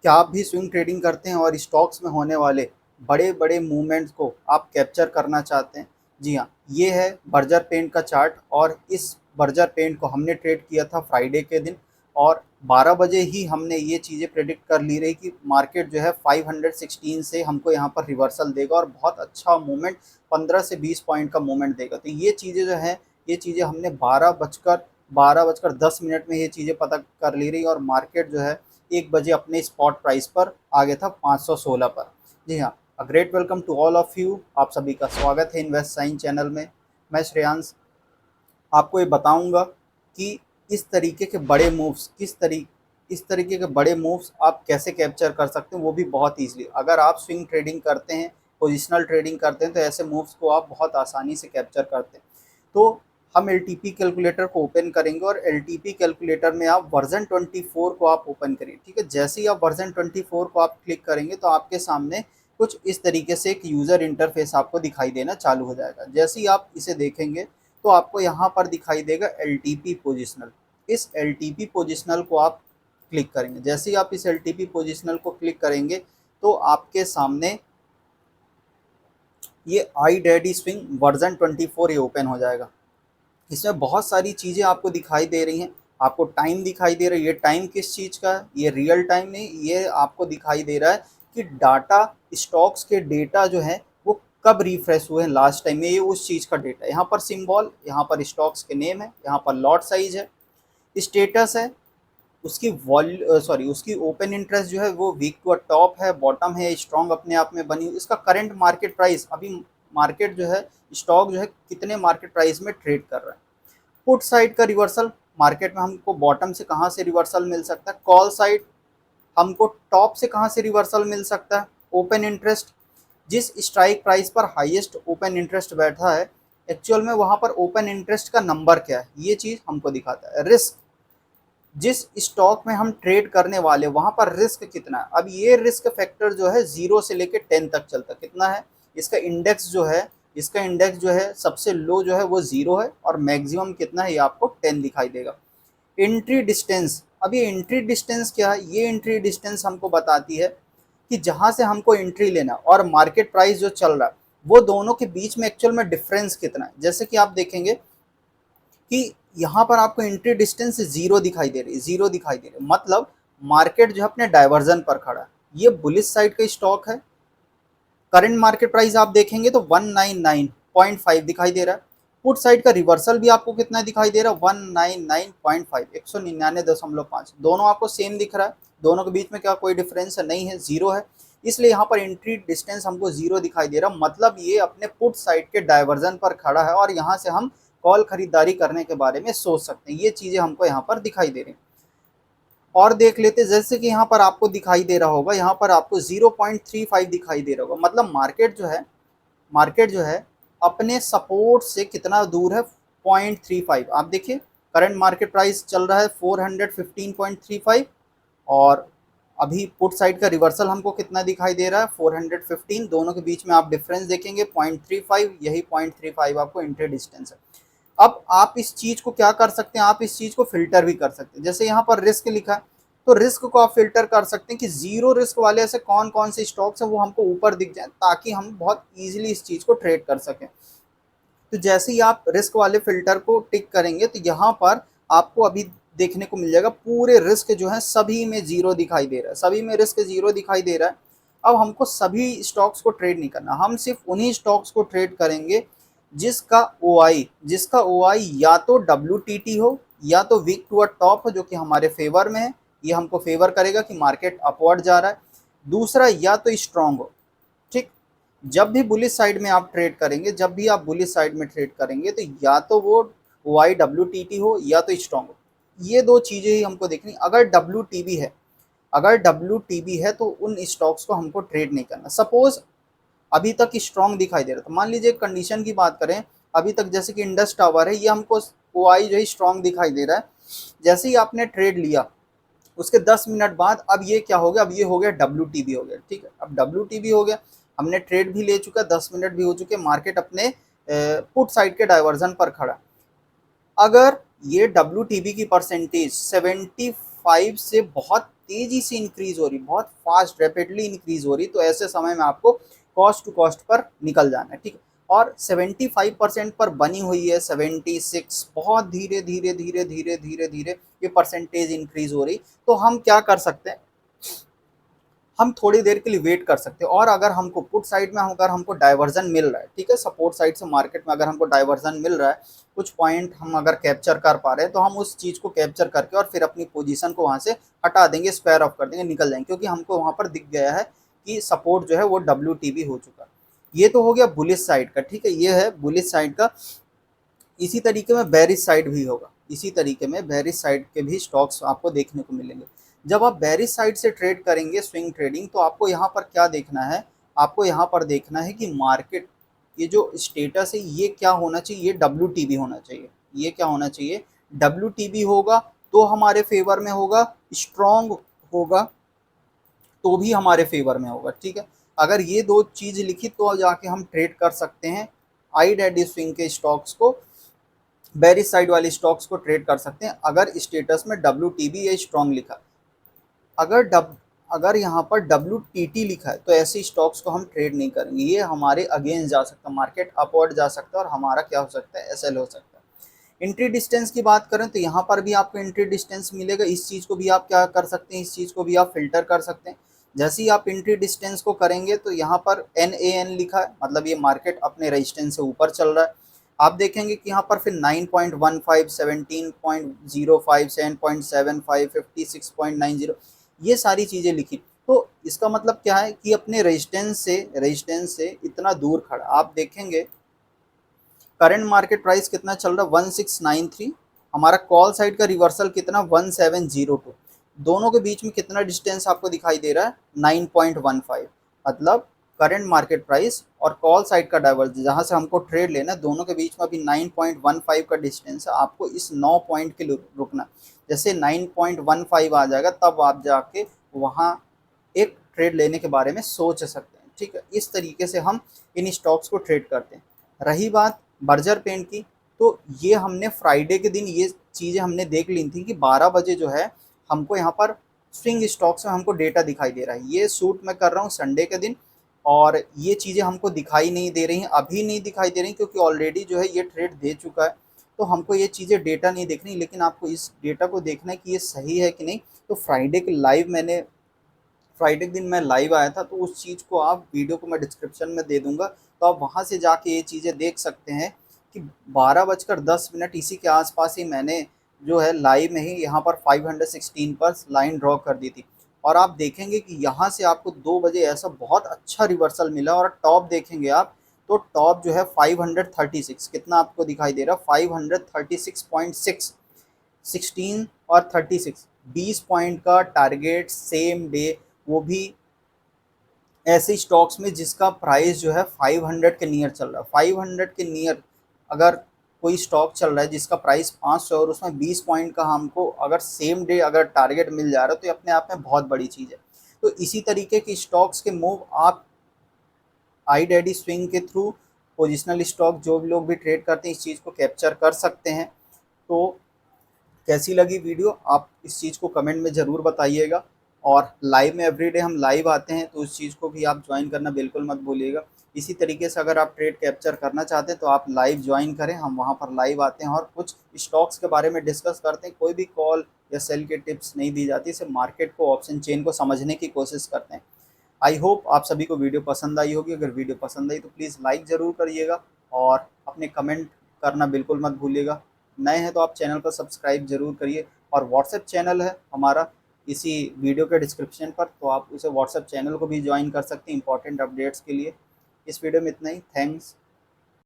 क्या आप भी स्विंग ट्रेडिंग करते हैं और स्टॉक्स में होने वाले बड़े बड़े मूवमेंट्स को आप कैप्चर करना चाहते हैं? जी हाँ, ये है बर्जर पेंट का चार्ट और इस बर्जर पेंट को हमने ट्रेड किया था फ्राइडे के दिन और 12 बजे ही हमने ये चीज़ें प्रेडिक्ट कर ली रही कि मार्केट जो है 516 से हमको यहाँ पर रिवर्सल देगा और बहुत अच्छा मूवमेंट 15 से 20 पॉइंट का मूवमेंट देगा। तो ये चीज़ें जो हैं, ये चीज़ें हमने 12 बजकर 10 मिनट में ये चीज़ें पता कर ली रही और मार्केट जो है 1 बजे अपने स्पॉट प्राइस पर आ गया था 516 पर। जी हाँ, a great welcome to all of you. आप सभी का स्वागत है इन्वेस्ट साइन चैनल में। मैं श्रेयांश आपको ये बताऊंगा कि इस तरीके के बड़े मूव्स आप कैसे कैप्चर कर सकते हैं, वो भी बहुत ईजिली। अगर आप स्विंग ट्रेडिंग करते हैं, पोजिशनल ट्रेडिंग करते हैं, तो ऐसे मूव्स को आप बहुत आसानी से कैप्चर करते हैं। तो हम एलटीपी कैलकुलेटर को ओपन करेंगे और एलटीपी कैलकुलेटर में आप वर्जन 24 को आप ओपन करिए। ठीक है, जैसे ही आप वर्जन 24 को आप क्लिक करेंगे तो आपके सामने कुछ इस तरीके से एक यूज़र इंटरफेस आपको दिखाई देना चालू हो जाएगा। जैसे ही आप इसे देखेंगे तो आपको यहाँ पर दिखाई देगा एलटीपी पोजिशनल। इस एलटीपी पोजिशनल को आप क्लिक करेंगे। जैसे ही आप इस एलटीपी पोजिशनल को क्लिक करेंगे तो आपके सामने ये आई डैडी स्विंग वर्जन 24 ये ओपन हो जाएगा। इसमें बहुत सारी चीज़ें आपको दिखाई दे रही हैं। आपको टाइम दिखाई दे रहा है, ये टाइम किस चीज़ का है? ये रियल टाइम नहीं, ये आपको दिखाई दे रहा है कि डाटा, स्टॉक्स के डेटा जो है वो कब रिफ्रेश हुए हैं लास्ट टाइम में, ये उस चीज़ का डेटा। यहाँ पर सिंबल, यहाँ पर स्टॉक्स के नेम है, यहाँ पर लॉट साइज है, स्टेटस है, उसकी ओपन इंटरेस्ट जो है वो वीक टू टॉप है, बॉटम है, स्ट्रॉन्ग अपने आप में बनी हुई, इसका करंट मार्केट प्राइस, अभी मार्केट जो है, स्टॉक जो है कितने मार्केट प्राइस में ट्रेड कर रहा है। पुट साइड का रिवर्सल, मार्केट में हमको बॉटम से कहाँ से रिवर्सल मिल सकता है। कॉल साइड, हमको टॉप से कहाँ से रिवर्सल मिल सकता है। ओपन इंटरेस्ट, जिस स्ट्राइक प्राइस पर हाईएस्ट ओपन इंटरेस्ट बैठा है, एक्चुअल में वहाँ पर ओपन इंटरेस्ट का नंबर क्या है, ये चीज़ हमको दिखाता है। रिस्क, जिस स्टॉक में हम ट्रेड करने वाले वहाँ पर रिस्क कितना है। अब ये रिस्क फैक्टर जो है 0 से लेकर 10 तक चलता है, कितना है। इसका इंडेक्स जो है सबसे लो जो है वो 0 है और मैक्सिमम कितना है ये आपको 10 दिखाई देगा। एंट्री डिस्टेंस, अब ये एंट्री डिस्टेंस क्या है, ये एंट्री डिस्टेंस हमको बताती है कि जहाँ से हमको एंट्री लेना और मार्केट प्राइस जो चल रहा है वो दोनों के बीच में एक्चुअल में डिफरेंस कितना है। जैसे कि आप देखेंगे कि यहाँ पर आपको एंट्री डिस्टेंस 0 दिखाई दे रही है, 0 दिखाई दे रही है, मतलब मार्केट जो है अपने डाइवर्जन पर खड़ा है। ये बुलिश साइड का स्टॉक है। करंट मार्केट प्राइस आप देखेंगे तो 199.5 दिखाई दे रहा है। पुट साइड का रिवर्सल भी आपको कितना दिखाई दे रहा है, 199.5, 199.5। दोनों आपको सेम दिख रहा है, दोनों के बीच में क्या कोई डिफरेंस नहीं है, 0 है। इसलिए यहाँ पर एंट्री डिस्टेंस हमको 0 दिखाई दे रहा, मतलब ये अपने पुट साइड के डाइवर्जन पर खड़ा है और यहाँ से हम कॉल खरीदारी करने के बारे में सोच सकते हैं। ये चीज़ें हमको यहाँ पर दिखाई दे रही हैं। और देख लेते, जैसे कि यहाँ पर आपको दिखाई दे रहा होगा, यहाँ पर आपको 0.35 दिखाई दे रहा होगा, मतलब मार्केट जो है अपने सपोर्ट से कितना दूर है, 0.35। आप देखिए करंट मार्केट प्राइस चल रहा है 415.35 और अभी पुट साइड का रिवर्सल हमको कितना दिखाई दे रहा है, 415। दोनों के बीच में आप डिफरेंस देखेंगे 0.35, यही 0.35 आपको एंट्री डिस्टेंस है। अब आप इस चीज़ को क्या कर सकते हैं, आप इस चीज़ को फिल्टर भी कर सकते हैं। जैसे यहाँ पर रिस्क लिखा है तो रिस्क को आप फिल्टर कर सकते हैं कि 0 रिस्क वाले ऐसे कौन कौन से स्टॉक्स हैं वो हमको ऊपर दिख जाए, ताकि हम बहुत ईजिली इस चीज़ को ट्रेड कर सकें। तो जैसे ही आप रिस्क वाले फिल्टर को टिक करेंगे तो यहाँ पर आपको अभी देखने को मिल जाएगा पूरे रिस्क जो है सभी में 0 दिखाई दे रहा है, सभी में रिस्क 0 दिखाई दे रहा है। अब हमको सभी स्टॉक्स को ट्रेड नहीं करना, हम सिर्फ उन्हीं स्टॉक्स को ट्रेड करेंगे जिसका ओआई या तो WTT हो या तो वीक टू टॉप हो, जो कि हमारे फेवर में है। ये हमको फेवर करेगा कि मार्केट अपवर्ड जा रहा है। दूसरा, या तो स्ट्रॉन्ग हो। ठीक, जब भी बुलिश साइड में आप ट्रेड करेंगे, तो या तो वो OIWTT हो या तो स्ट्रॉन्ग हो। ये दो चीज़ें ही हमको देखनी। अगर WTB है तो उन स्टॉक्स को हमको ट्रेड नहीं करना। सपोज अभी तक स्ट्रॉन्ग दिखाई दे रहा था, मान लीजिए कंडीशन की बात करें, अभी तक जैसे कि इंडस टावर है, ये हमको OI जो है स्ट्रॉन्ग दिखाई दे रहा है। जैसे ही आपने ट्रेड लिया उसके 10 मिनट बाद अब ये क्या हो गया, अब ये हो गया WTB हो गया। ठीक है, अब WTB हो गया, हमने ट्रेड भी ले चुका, 10 मिनट भी हो चुके, मार्केट अपने पुट साइड के डाइवर्जन पर खड़ा। अगर ये WTB की परसेंटेज 75 से बहुत तेजी से इंक्रीज हो रही, बहुत फास्ट रैपिडली इंक्रीज हो रही, तो ऐसे समय में आपको कॉस्ट टू कॉस्ट पर निकल जाना है, ठीक है। और 75% पर बनी हुई है 76, बहुत धीरे धीरे धीरे धीरे धीरे धीरे ये परसेंटेज इंक्रीज हो रही, तो हम क्या कर सकते हैं, हम थोड़ी देर के लिए वेट कर सकते हैं। और अगर हमको पुट साइड में अगर हमको डाइवर्जन मिल रहा है, ठीक है, सपोर्ट साइड से मार्केट में अगर हमको डाइवर्जन मिल रहा है, कुछ पॉइंट हम अगर कैप्चर कर पा रहे हैं, तो हम उस चीज़ को कैप्चर करके और फिर अपनी पोजीशन को वहाँ से हटा देंगे, स्क्वायर ऑफ कर देंगे, निकल जाएंगे, क्योंकि हमको वहाँ पर दिख गया है कि सपोर्ट जो है वो WTB हो चुका है। ये तो हो गया बुलिश साइड का, ठीक है, ये है बुलिश साइड का। इसी तरीके में बेरिश साइड भी होगा, इसी तरीके में बेरिश साइड के भी स्टॉक्स आपको देखने को मिलेंगे। जब आप बेरिश साइड से ट्रेड करेंगे स्विंग ट्रेडिंग, तो आपको यहाँ पर क्या देखना है, आपको यहाँ पर देखना है कि मार्केट ये जो स्टेटस है ये क्या होना चाहिए, ये WTB होना चाहिए, ये क्या होना चाहिए, WTB होगा तो हमारे फेवर में होगा, स्ट्रॉन्ग होगा तो भी हमारे फेवर में होगा, ठीक है। अगर ये दो चीज़ लिखी तो जाके हम ट्रेड कर सकते हैं आई डैडी स्विंग के स्टॉक्स को, बेरिश साइड वाले स्टॉक्स को ट्रेड कर सकते हैं अगर स्टेटस में WTB या स्ट्रॉन्ग लिखा। अगर यहाँ पर WTT लिखा है तो ऐसे स्टॉक्स को हम ट्रेड नहीं करेंगे, ये हमारे अगेंस्ट जा सकता है, मार्केट अपवर्ड जा सकता है और हमारा क्या हो सकता है, SL हो सकता है। एंट्री डिस्टेंस की बात करें तो यहाँ पर भी आपको एंट्री डिस्टेंस मिलेगा, इस चीज़ को भी आप क्या कर सकते हैं, इस चीज़ को भी आप फिल्टर कर सकते हैं। जैसे ही आप एंट्री डिस्टेंस को करेंगे तो यहाँ पर NAN लिखा है, मतलब ये मार्केट अपने रेजिस्टेंस से ऊपर चल रहा है। आप देखेंगे कि यहाँ पर फिर 9.15, 17.05, 7.75, 56.90, ये सारी चीज़ें लिखी, तो इसका मतलब क्या है कि अपने रेजिस्टेंस से इतना दूर खड़ा। आप देखेंगे करंट मार्केट प्राइस कितना चल रहा है, 1693, हमारा कॉल साइड का रिवर्सल कितना, 1702, दोनों के बीच में कितना डिस्टेंस आपको दिखाई दे रहा है, 9.15, मतलब करंट मार्केट प्राइस और कॉल साइड का डाइवर्जेंस जहाँ से हमको ट्रेड लेना है, दोनों के बीच में अभी 9.15 का डिस्टेंस है। आपको इस 9 पॉइंट के लिए रुकना, जैसे 9.15 आ जाएगा तब आप जाके वहाँ एक ट्रेड लेने के बारे में सोच सकते हैं, ठीक है। इस तरीके से हम इन स्टॉक्स को ट्रेड करते हैं। रही बात बर्जर पेंट की, तो ये हमने फ्राइडे के दिन ये चीज़ें हमने देख ली थी कि 12 बजे जो है हमको यहाँ पर स्विंग स्टॉक्स में हमको डेटा दिखाई दे रहा है। ये शूट मैं कर रहा हूँ संडे के दिन और ये चीज़ें हमको दिखाई नहीं दे रही हैं, अभी नहीं दिखाई दे रही क्योंकि ऑलरेडी जो है ये ट्रेड दे चुका है, तो हमको ये चीज़ें डेटा नहीं देखनी, लेकिन आपको इस डेटा को देखना है कि ये सही है कि नहीं। तो फ्राइडे के दिन मैं लाइव आया था, तो उस चीज़ को आप वीडियो को मैं डिस्क्रिप्शन में दे दूंगा, तो आप वहाँ से जाके ये चीज़ें देख सकते हैं कि 12:10 इसी के आसपास ही मैंने जो है लाइव में ही यहाँ पर 516 पर लाइन ड्रॉ कर दी थी। और आप देखेंगे कि यहाँ से आपको 2 बजे ऐसा बहुत अच्छा रिवर्सल मिला और टॉप देखेंगे आप, तो टॉप जो है 536, कितना आपको दिखाई दे रहा है, 536.6, 16 और 36, 20 पॉइंट का टारगेट सेम डे, वो भी ऐसे स्टॉक्स में जिसका प्राइस जो है 500 के नियर चल रहा है। 500 के नियर अगर कोई स्टॉक चल रहा है जिसका प्राइस 500 और उसमें 20 पॉइंट का हमको अगर सेम डे अगर टारगेट मिल जा रहा है, तो ये अपने आप में बहुत बड़ी चीज़ है। तो इसी तरीके की स्टॉक्स के मूव आप आई डैडी स्विंग के थ्रू पोजिशनल स्टॉक जो भी लोग भी ट्रेड करते हैं इस चीज़ को कैप्चर कर सकते हैं। तो कैसी लगी वीडियो आप इस चीज़ को कमेंट में ज़रूर बताइएगा, और लाइव में एवरीडे हम लाइव आते हैं, तो उस चीज़ को भी आप ज्वाइन करना बिल्कुल मत भूलिएगा। इसी तरीके से अगर आप ट्रेड कैप्चर करना चाहते हैं तो आप लाइव ज्वाइन करें, हम वहाँ पर लाइव आते हैं और कुछ स्टॉक्स के बारे में डिस्कस करते हैं। कोई भी कॉल या सेल के टिप्स नहीं दी जाती, सिर्फ मार्केट को, ऑप्शन चेन को समझने की कोशिश करते हैं। आई होप आप सभी को वीडियो पसंद आई होगी। अगर वीडियो पसंद आई तो प्लीज़ लाइक ज़रूर करिएगा और अपने कमेंट करना बिल्कुल मत भूलिएगा। नए हैं तो आप चैनल को सब्सक्राइब ज़रूर करिए, और व्हाट्सएप चैनल है हमारा इसी वीडियो के डिस्क्रिप्शन पर, तो आप उसे व्हाट्सएप चैनल को भी ज्वाइन कर सकते हैं इंपॉर्टेंट अपडेट्स के लिए। इस वीडियो में इतना ही, थैंक्स।